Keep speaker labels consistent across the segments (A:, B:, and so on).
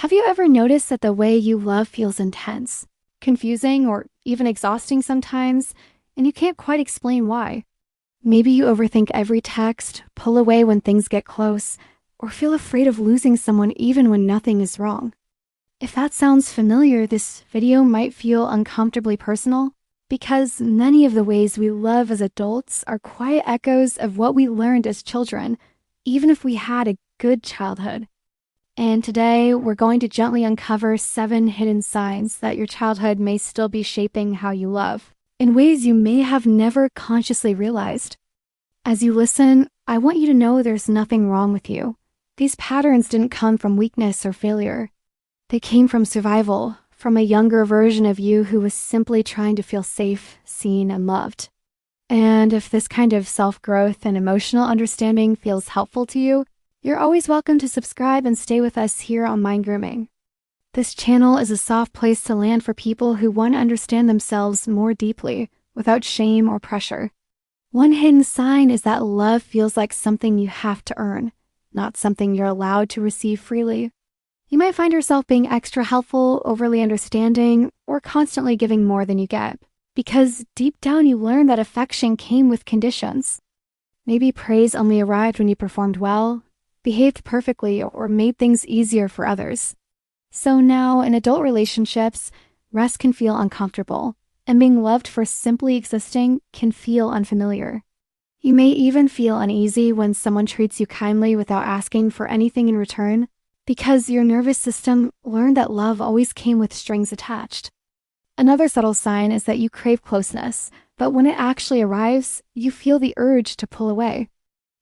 A: Have you ever noticed that the way you love feels intense, confusing, or even exhausting sometimes, and you can't quite explain why? Maybe you overthink every text, pull away when things get close, or feel afraid of losing someone even when nothing is wrong. If that sounds familiar, this video might feel uncomfortably personal, because many of the ways we love as adults are quiet echoes of what we learned as children, even if we had a good childhood. And today, we're going to gently uncover 7 hidden signs that your childhood may still be shaping how you love, in ways you may have never consciously realized. As you listen, I want you to know there's nothing wrong with you. These patterns didn't come from weakness or failure. They came from survival, from a younger version of you who was simply trying to feel safe, seen, and loved. And if this kind of self-growth and emotional understanding feels helpful to you, you're always welcome to subscribe and stay with us here on Mind Grooming. This channel is a soft place to land for people who want to understand themselves more deeply, without shame or pressure. One hidden sign is that love feels like something you have to earn, not something you're allowed to receive freely. You might find yourself being extra helpful, overly understanding, or constantly giving more than you get, because deep down you learn that affection came with conditions. Maybe praise only arrived when you performed well, behaved perfectly, or made things easier for others. So now, in adult relationships, rest can feel uncomfortable, and being loved for simply existing can feel unfamiliar. You may even feel uneasy when someone treats you kindly without asking for anything in return, because your nervous system learned that love always came with strings attached. Another subtle sign is that you crave closeness, but when it actually arrives, you feel the urge to pull away.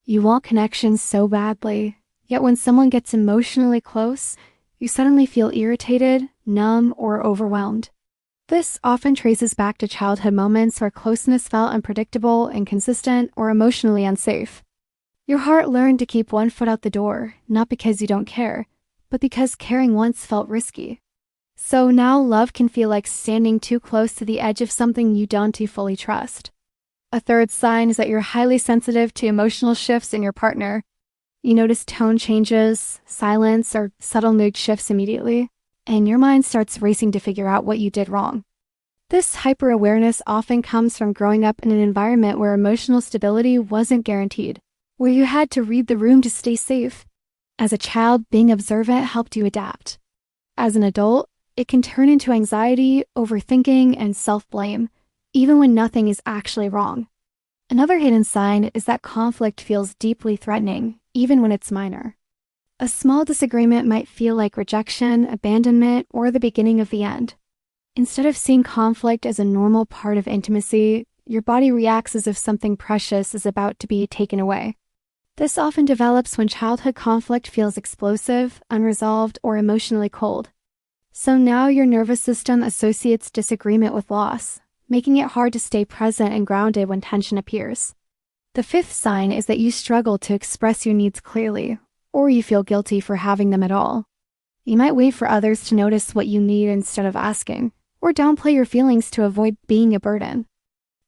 A: You want connection so badly, yet when someone gets emotionally close, you suddenly feel irritated, numb, or overwhelmed. This often traces back to childhood moments where closeness felt unpredictable, inconsistent, or emotionally unsafe. Your heart learned to keep one foot out the door, not because you don't care, but because caring once felt risky. So now love can feel like standing too close to the edge of something you don't fully trust. A third sign is that you're highly sensitive to emotional shifts in your partner. You notice tone changes, silence, or subtle mood shifts immediately, and your mind starts racing to figure out what you did wrong. This hyper-awareness often comes from growing up in an environment where emotional stability wasn't guaranteed, where you had to read the room to stay safe. As a child, being observant helped you adapt. As an adult, it can turn into anxiety, overthinking, and self-blame, even when nothing is actually wrong. Another hidden sign is that conflict feels deeply threatening, even when it's minor. A small disagreement might feel like rejection, abandonment, or the beginning of the end. Instead of seeing conflict as a normal part of intimacy, your body reacts as if something precious is about to be taken away. This often develops when childhood conflict feels explosive, unresolved, or emotionally cold. So now your nervous system associates disagreement with loss, making it hard to stay present and grounded when tension appears. The fifth sign is that you struggle to express your needs clearly, or you feel guilty for having them at all. You might wait for others to notice what you need instead of asking, or downplay your feelings to avoid being a burden.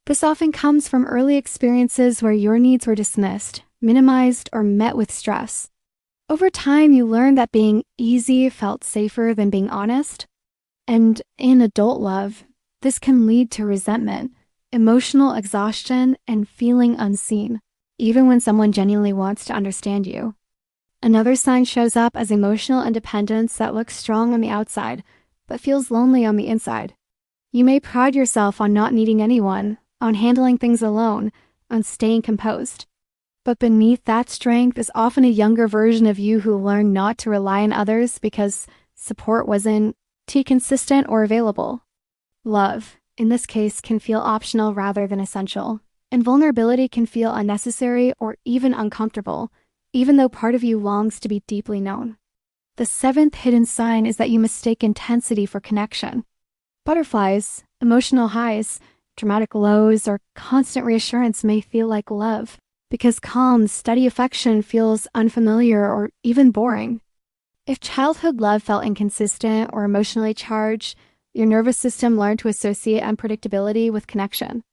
A: This often comes from early experiences where your needs were dismissed, minimized, or met with stress. Over time, you learn that being easy felt safer than being honest. And in adult love, this can lead to resentment, emotional exhaustion, and feeling unseen, even when someone genuinely wants to understand you. Another sign shows up as emotional independence that looks strong on the outside, but feels lonely on the inside. You may pride yourself on not needing anyone, on handling things alone, on staying composed. But beneath that strength is often a younger version of you who learned not to rely on others because support wasn't too consistent or available. Love, in this case, can feel optional rather than essential, and vulnerability can feel unnecessary or even uncomfortable, even though part of you longs to be deeply known. The 7th hidden sign is that you mistake intensity for connection. Butterflies, emotional highs, dramatic lows, or constant reassurance may feel like love, because calm, steady affection feels unfamiliar or even boring. If childhood love felt inconsistent or emotionally charged, your nervous system learned to associate unpredictability with connection.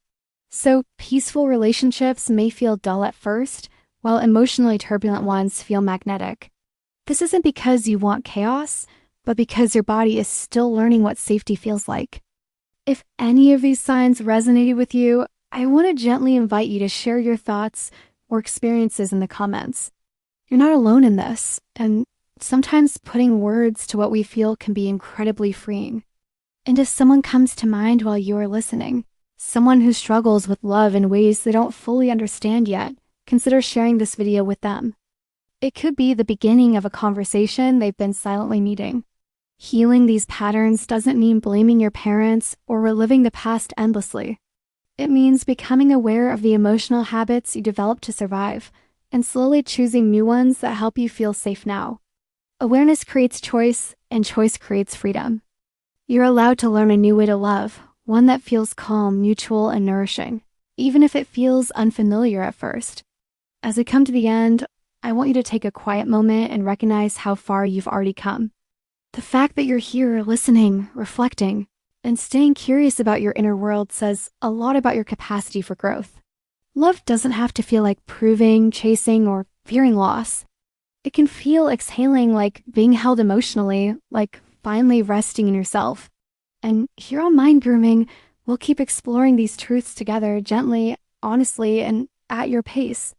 A: So peaceful relationships may feel dull at first, while emotionally turbulent ones feel magnetic. This isn't because you want chaos, but because your body is still learning what safety feels like. If any of these signs resonated with you, I want to gently invite you to share your thoughts or experiences in the comments. You're not alone in this, and sometimes putting words to what we feel can be incredibly freeing. And if someone comes to mind while you are listening, someone who struggles with love in ways they don't fully understand yet, consider sharing this video with them. It could be the beginning of a conversation they've been silently needing. Healing these patterns doesn't mean blaming your parents or reliving the past endlessly. It means becoming aware of the emotional habits you developed to survive and slowly choosing new ones that help you feel safe now. Awareness creates choice, and choice creates freedom. You're allowed to learn a new way to love, one that feels calm, mutual, and nourishing, even if it feels unfamiliar at first. As we come to the end, I want you to take a quiet moment and recognize how far you've already come. The fact that you're here listening, reflecting, and staying curious about your inner world says a lot about your capacity for growth. Love doesn't have to feel like proving, chasing, or fearing loss. It can feel exhaling, like being held emotionally, like finally resting in yourself. And here on Mind Grooming, we'll keep exploring these truths together gently, honestly, and at your pace.